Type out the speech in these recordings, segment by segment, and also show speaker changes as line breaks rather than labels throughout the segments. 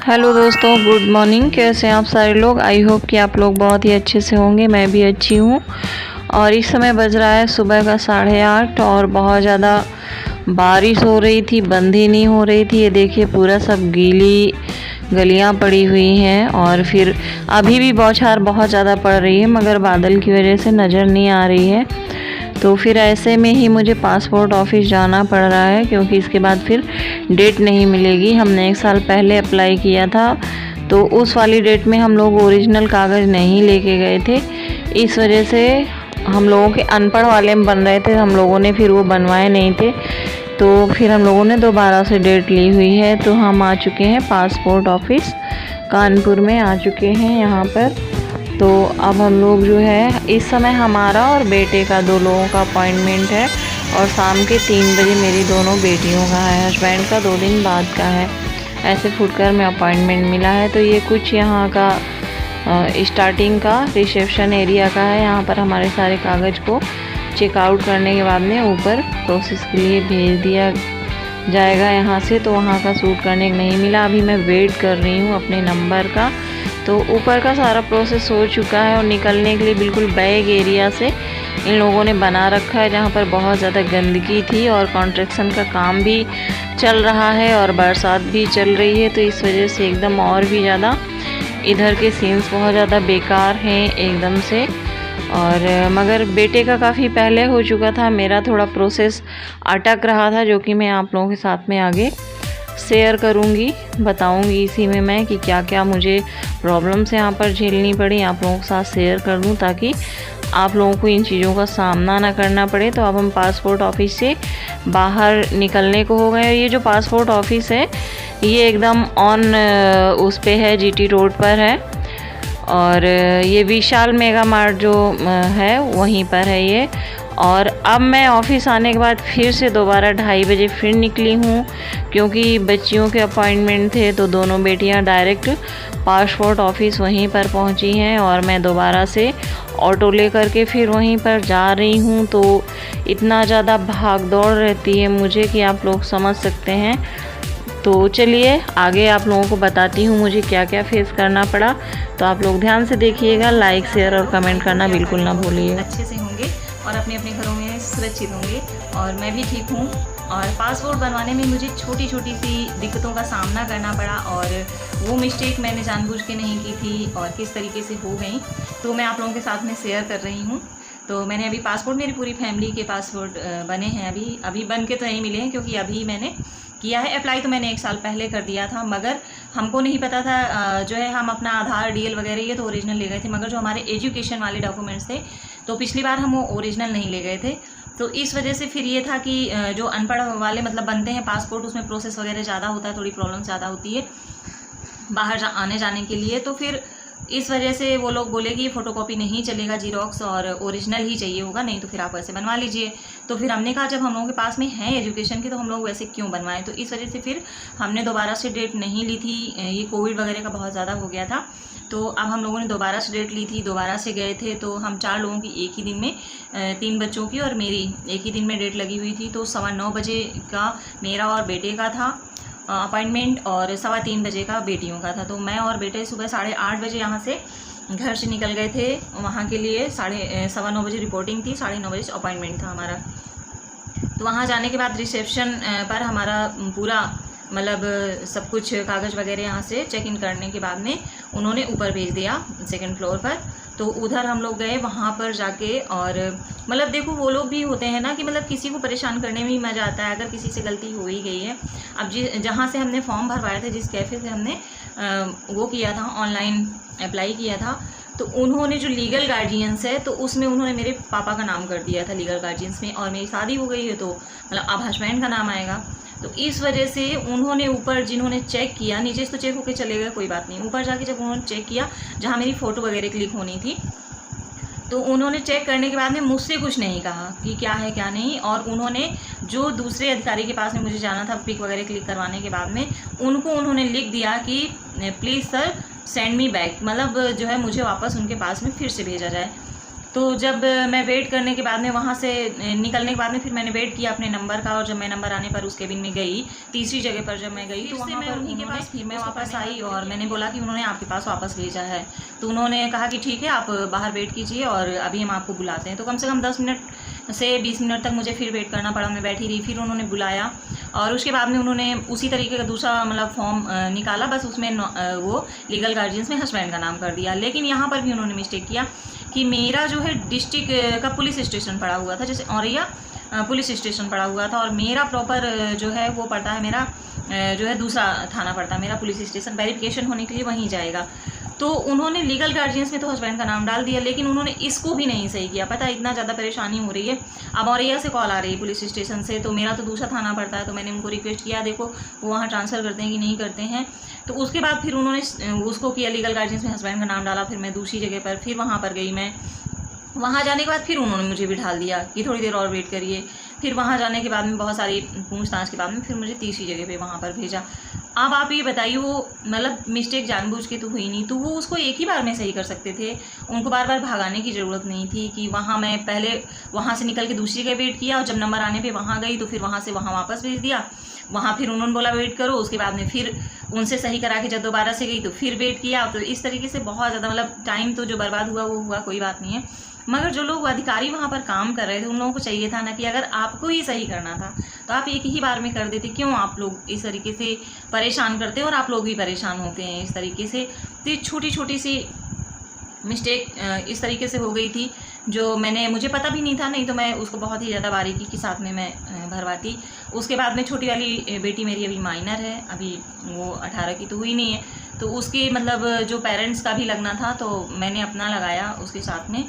Hello दोस्तों, good morning. कैसे हैं आप सारे लोग? आई होप कि आप लोग बहुत ही अच्छे से होंगे। मैं भी अच्छी हूँ। और इस समय बज रहा है सुबह का 8:30 और बहुत ज़्यादा बारिश हो रही थी, बंद ही नहीं हो रही थी। ये देखिए पूरा सब गीली गलियाँ पड़ी हुई हैं और फिर अभी भी बौछार बहुत ज़्यादा पड़ रही है, मगर बादल की वजह से नज़र नहीं आ रही है। तो फिर ऐसे में ही मुझे पासपोर्ट ऑफिस जाना पड़ रहा है, क्योंकि इसके बाद फिर डेट नहीं मिलेगी। हमने 1 साल पहले अप्लाई किया था, तो उस वाली डेट में हम लोग ओरिजिनल कागज़ नहीं लेके गए थे। इस वजह से हम लोगों के अनपढ़ वाले में बन रहे थे, हम लोगों ने फिर वो बनवाए नहीं थे। तो फिर हम लोगों ने दोबारा से डेट ली हुई है। तो हम आ चुके हैं पासपोर्ट ऑफिस, कानपुर में आ चुके हैं यहाँ पर। तो अब हम लोग जो है, इस समय हमारा और बेटे का 2 लोगों का अपॉइंटमेंट है और शाम के 3 बजे मेरी दोनों बेटियों का है। हस्बैंड का 2 दिन बाद का है। ऐसे फुटकर में अपॉइंटमेंट मिला है। तो ये कुछ यहाँ का स्टार्टिंग का रिसेप्शन एरिया का है। यहाँ पर हमारे सारे कागज़ को चेकआउट करने के बाद में ऊपर प्रोसेस के लिए भेज दिया जाएगा यहाँ से। तो वहाँ का शूट करने नहीं मिला। अभी मैं वेट कर रही हूँ अपने नंबर का। तो ऊपर का सारा प्रोसेस हो चुका है और निकलने के लिए बिल्कुल बैग एरिया से इन लोगों ने बना रखा है, जहाँ पर बहुत ज़्यादा गंदगी थी और कंस्ट्रक्शन का काम भी चल रहा है और बरसात भी चल रही है। तो इस वजह से एकदम और भी ज़्यादा इधर के सीन्स बहुत ज़्यादा बेकार हैं एकदम से। और मगर बेटे का काफ़ी पहले हो चुका था, मेरा थोड़ा प्रोसेस अटक रहा था, जो कि मैं आप लोगों के साथ में आगे शेयर करूंगी, बताऊंगी इसी में मैं कि क्या क्या मुझे प्रॉब्लम्स यहाँ पर झेलनी पड़ी, आप लोगों के साथ शेयर कर दूँ ताकि आप लोगों को इन चीज़ों का सामना ना करना पड़े। तो अब हम पासपोर्ट ऑफिस से बाहर निकलने को हो गए। ये जो पासपोर्ट ऑफिस है ये एकदम ऑन उस पे है, जीटी रोड पर है। और ये विशाल मेगा मार्ट जो है वहीं पर है ये। और अब मैं ऑफ़िस आने के बाद फिर से दोबारा 2:30 बजे फिर निकली हूँ, क्योंकि बच्चियों के अपॉइंटमेंट थे। तो दोनों बेटियाँ डायरेक्ट पासपोर्ट ऑफिस वहीं पर पहुँची हैं और मैं दोबारा से ऑटो लेकर के फिर वहीं पर जा रही हूँ। तो इतना ज़्यादा भाग दौड़ रहती है मुझे कि आप लोग समझ सकते हैं। तो चलिए आगे आप लोगों को बताती हूँ मुझे क्या क्या फेस करना पड़ा। तो आप लोग ध्यान से देखिएगा, लाइक शेयर और कमेंट करना बिल्कुल ना भूलिए।
अच्छे से होंगे और अपने अपने घरों में सुरक्षित होंगे और मैं भी ठीक हूँ। और पासपोर्ट बनवाने में मुझे छोटी छोटी सी दिक्कतों का सामना करना पड़ा और वो मिस्टेक मैंने जानबूझ के नहीं की थी और किस तरीके से हो गई, तो मैं आप लोगों के साथ में शेयर कर रही हूँ। तो मैंने अभी पासपोर्ट, मेरी पूरी फैमिली के पासपोर्ट बने हैं। अभी बन के तो नहीं मिले हैं, क्योंकि अभी मैंने किया है अप्लाई। तो मैंने 1 साल पहले कर दिया था, मगर हमको नहीं पता था जो है, हम अपना आधार, डीएल वगैरह ये तो ओरिजिनल ले गए थे, मगर जो हमारे एजुकेशन वाले डॉक्यूमेंट्स थे तो पिछली बार हम वो ओरिजिनल नहीं ले गए थे। तो इस वजह से फिर ये था कि जो अनपढ़ वाले मतलब बनते हैं पासपोर्ट, उसमें प्रोसेस वगैरह ज़्यादा होता है, थोड़ी प्रॉब्लम ज़्यादा होती है बाहर आने जाने के लिए। तो फिर इस वजह से वो लोग बोले कि फ़ोटोकॉपी नहीं चलेगा, जीरोक्स और ओरिजिनल ही चाहिए होगा, नहीं तो फिर आप वैसे बनवा लीजिए। तो फिर हमने कहा जब हम लोगों के पास में है एजुकेशन की, तो हम लोग वैसे क्यों बनवाएं। तो इस वजह से फिर हमने दोबारा से डेट नहीं ली थी। ये कोविड वगैरह का बहुत ज़्यादा हो गया था, तो अब हम लोगों ने दोबारा से डेट ली थी, दोबारा से गए थे। तो हम 4 लोगों की एक ही दिन में, 3 बच्चों की और मेरी एक ही दिन में डेट लगी हुई थी। तो 9:15 बजे का मेरा और बेटे का था अपॉइंटमेंट और 3:15 बजे का बेटियों का था। तो मैं और बेटे सुबह 8:30 बजे यहाँ से घर से निकल गए थे वहाँ के लिए। 9:15 बजे रिपोर्टिंग थी, 9:30 बजे अपॉइंटमेंट था हमारा। तो वहाँ जाने के बाद रिसेप्शन पर हमारा पूरा मतलब सब कुछ कागज़ वगैरह यहाँ से चेक इन करने के बाद में उन्होंने ऊपर भेज दिया 2nd फ्लोर पर। तो उधर हम लोग गए, वहाँ पर जाके और मतलब देखो वो लोग भी होते हैं ना कि मतलब किसी को परेशान करने में ही मज़ा आता है, अगर किसी से गलती हो ही गई है। अब जहाँ से हमने फॉर्म भरवाया था, जिस कैफ़े से हमने वो किया था, ऑनलाइन अप्लाई किया था, तो उन्होंने जो लीगल गार्जियंस है तो उसमें उन्होंने मेरे पापा का नाम कर दिया था लीगल गार्जियंस में, और मेरी शादी हो गई है तो मतलब अब हस्बैंड का नाम आएगा। तो इस वजह से उन्होंने ऊपर जिन्होंने चेक किया, नीचे से तो चेक होके चले गए कोई बात नहीं, ऊपर जाके जब उन्होंने चेक किया जहाँ मेरी फ़ोटो वगैरह क्लिक होनी थी, तो उन्होंने चेक करने के बाद में मुझसे कुछ नहीं कहा कि क्या है क्या नहीं। और उन्होंने जो दूसरे अधिकारी के पास में मुझे जाना था पिक वगैरह क्लिक करवाने के बाद में, उनको उन्होंने लिख दिया कि please sir send me back, मतलब जो है मुझे वापस उनके पास में फिर से भेजा जाए। तो जब मैं वेट करने के बाद में वहाँ से निकलने के बाद में फिर मैंने वेट किया अपने नंबर का, और जब मैं नंबर आने पर उस केबिन में गई, तीसरी जगह पर जब मैं गई तो वहाँ पर उन्हीं के पास फिर मैं वापस आई और मैंने बोला कि उन्होंने आपके पास वापस भेजा है। तो उन्होंने कहा कि ठीक है, आप बाहर वेट कीजिए और अभी हम आपको बुलाते हैं। तो कम से कम 10 मिनट से 20 मिनट तक मुझे फिर वेट करना पड़ा। मैं बैठी रही, फिर उन्होंने बुलाया और उसके बाद में उन्होंने उसी तरीके का दूसरा मतलब फॉर्म निकाला, बस उसमें वो लीगल गार्जियंस में हस्बैंड का नाम कर दिया। लेकिन यहाँ पर भी उन्होंने मिस्टेक किया कि मेरा जो है डिस्ट्रिक्ट का पुलिस स्टेशन पड़ा हुआ था, जैसे औरैया पुलिस स्टेशन पड़ा हुआ था, और मेरा प्रॉपर जो है वो पड़ता है, मेरा जो है दूसरा थाना पड़ता है। मेरा पुलिस स्टेशन वेरिफिकेशन होने के लिए वहीं जाएगा। तो उन्होंने लीगल गार्जियंस में तो हस्बैंड का नाम डाल दिया, लेकिन उन्होंने इसको भी नहीं सही किया। पता है इतना ज़्यादा परेशानी हो रही है। अब औरैया से कॉल आ रही है पुलिस स्टेशन से, तो मेरा तो दूसरा थाना पड़ता है। तो मैंने उनको रिक्वेस्ट किया, देखो वो वहाँ ट्रांसफ़र करते हैं कि नहीं करते हैं। तो उसके बाद फिर उन्होंने उसको किया, लीगल गार्जियंस में हस्बैंड का नाम डाला। फिर मैं दूसरी जगह पर फिर वहाँ पर गई। मैं वहाँ जाने के बाद फिर उन्होंने मुझे बिठाल दिया कि थोड़ी देर और वेट करिए। फिर वहाँ जाने के बाद में बहुत सारी पूछताछ के बाद में फिर मुझे तीसरी जगह पे वहाँ पर भेजा। अब आप ये बताइए, वो मतलब मिस्टेक जानबूझ के तो हुई नहीं, तो वो उसको एक ही बार में सही कर सकते थे। उनको बार बार भगाने की ज़रूरत नहीं थी कि वहाँ मैं पहले वहाँ से निकल के दूसरी जगह वेट किया और जब नंबर आने पे वहाँ गई तो फिर वहाँ से वहाँ वापस भेज दिया। वहाँ फिर उन्होंने बोला वेट करो, उसके बाद में फिर उनसे सही करा के जब दोबारा से गई तो फिर वेट किया। तो इस तरीके से बहुत ज़्यादा मतलब टाइम तो जो बर्बाद हुआ वो हुआ, कोई बात नहीं है। मगर जो लोग अधिकारी वहाँ पर काम कर रहे थे उन लोगों को चाहिए था ना कि अगर आपको ही सही करना था तो आप एक ही बार में कर देते। क्यों आप लोग इस तरीके से परेशान करते हैं और आप लोग भी परेशान होते हैं इस तरीके से। तो छोटी छोटी सी मिस्टेक इस तरीके से हो गई थी जो मुझे पता भी नहीं था, नहीं तो मैं उसको बहुत ही ज़्यादा बारीकी के साथ में मैं भरवाती। उसके बाद में छोटी वाली बेटी मेरी अभी माइनर है, अभी वो 18 की तो हुई नहीं है। तो उसके मतलब जो पेरेंट्स का भी लगना था तो मैंने अपना लगाया उसके साथ में,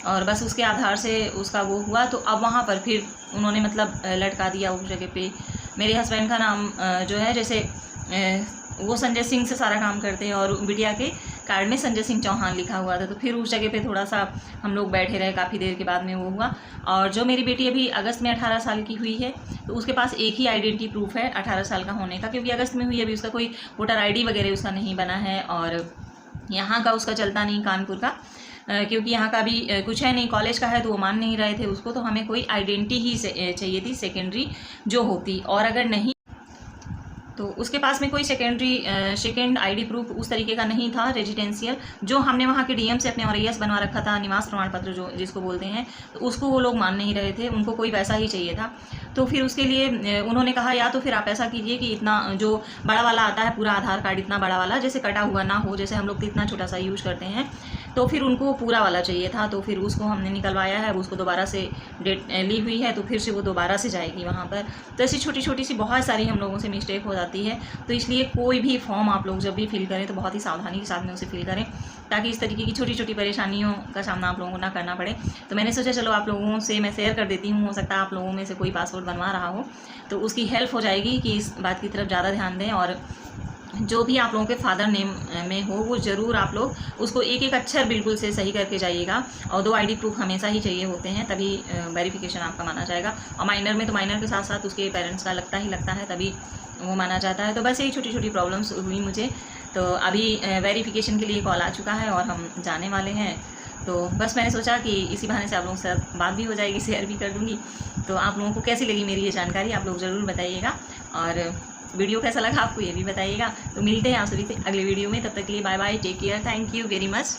और बस उसके आधार से उसका वो हुआ। तो अब वहाँ पर फिर उन्होंने मतलब लटका दिया उस जगह पे। मेरे हस्बैंड का नाम जो है, जैसे वो संजय सिंह से सारा काम करते हैं और बिटिया के कार्ड में संजय सिंह चौहान लिखा हुआ था। तो फिर उस जगह पे थोड़ा सा हम लोग बैठे रहे, काफ़ी देर के बाद में वो हुआ। और जो मेरी बेटी अभी अगस्त में 18 साल की हुई है तो उसके पास एक ही आइडेंटिटी प्रूफ है 18 साल का होने का, क्योंकि अगस्त में हुई है, अभी उसका कोई वोटर ID वगैरह उसका नहीं बना है। और यहाँ का उसका चलता नहीं, कानपुर का, क्योंकि यहाँ का भी कुछ है नहीं, कॉलेज का है तो वो मान नहीं रहे थे उसको। तो हमें कोई आइडेंटिटी ही चाहिए थी सेकेंडरी जो होती, और अगर नहीं तो उसके पास में कोई सेकेंड ID प्रूफ उस तरीके का नहीं था रेजिडेंशियल, जो हमने वहाँ के DM से अपने औरैया से बनवा रखा था, निवास प्रमाण पत्र जो जिसको बोलते हैं, तो उसको वो लोग मान नहीं रहे थे, उनको कोई वैसा ही चाहिए था। तो फिर उसके लिए उन्होंने कहा या तो फिर आप ऐसा कीजिए कि इतना जो बड़ा वाला आता है पूरा आधार कार्ड, इतना बड़ा वाला जैसे कटा हुआ ना हो, जैसे हम लोग तो इतना छोटा सा यूज़ करते हैं, तो फिर उनको पूरा वाला चाहिए था। तो फिर उसको हमने निकलवाया है, उसको दोबारा से डेट ली हुई है, तो फिर से वो दोबारा से जाएगी वहाँ पर। तो ऐसी छोटी छोटी सी बहुत सारी हम लोगों से मिस्टेक हो जाती है। तो इसलिए कोई भी फॉर्म आप लोग जब भी फिल करें तो बहुत ही सावधानी के साथ में उसे फिल करें, ताकि इस तरीके की छोटी छोटी परेशानियों का सामना आप लोगों को ना करना पड़े। तो मैंने सोचा चलो आप लोगों से मैं शेयर कर देती हूँ, हो सकता है आप लोगों में से कोई पासपोर्ट बनवा रहा हो तो उसकी हेल्प हो जाएगी कि इस बात की तरफ ज़्यादा ध्यान दें। और जो भी आप लोगों के फादर नेम में हो वो ज़रूर आप लोग उसको एक एक अक्षर बिल्कुल से सही करके जाइएगा। और 2 ID प्रूफ हमेशा ही चाहिए होते हैं, तभी वेरिफिकेशन आपका माना जाएगा। और माइनर में तो माइनर के साथ साथ उसके पेरेंट्स का लगता है, तभी वो माना जाता है। तो बस यही छोटी छोटी प्रॉब्लम्स हुई मुझे। तो अभी वेरिफिकेशन के लिए कॉल आ चुका है और हम जाने वाले हैं। तो बस मैंने सोचा कि इसी बहाने से आप लोगों से बात भी हो जाएगी, शेयर भी कर दूँगी। तो आप लोगों को कैसी लगी मेरी ये जानकारी आप लोग ज़रूर बताइएगा, और वीडियो कैसा लगा आपको ये भी बताइएगा। तो मिलते हैं आप सभी से अगले वीडियो में, तब तक के लिए bye bye, take care, thank you very much.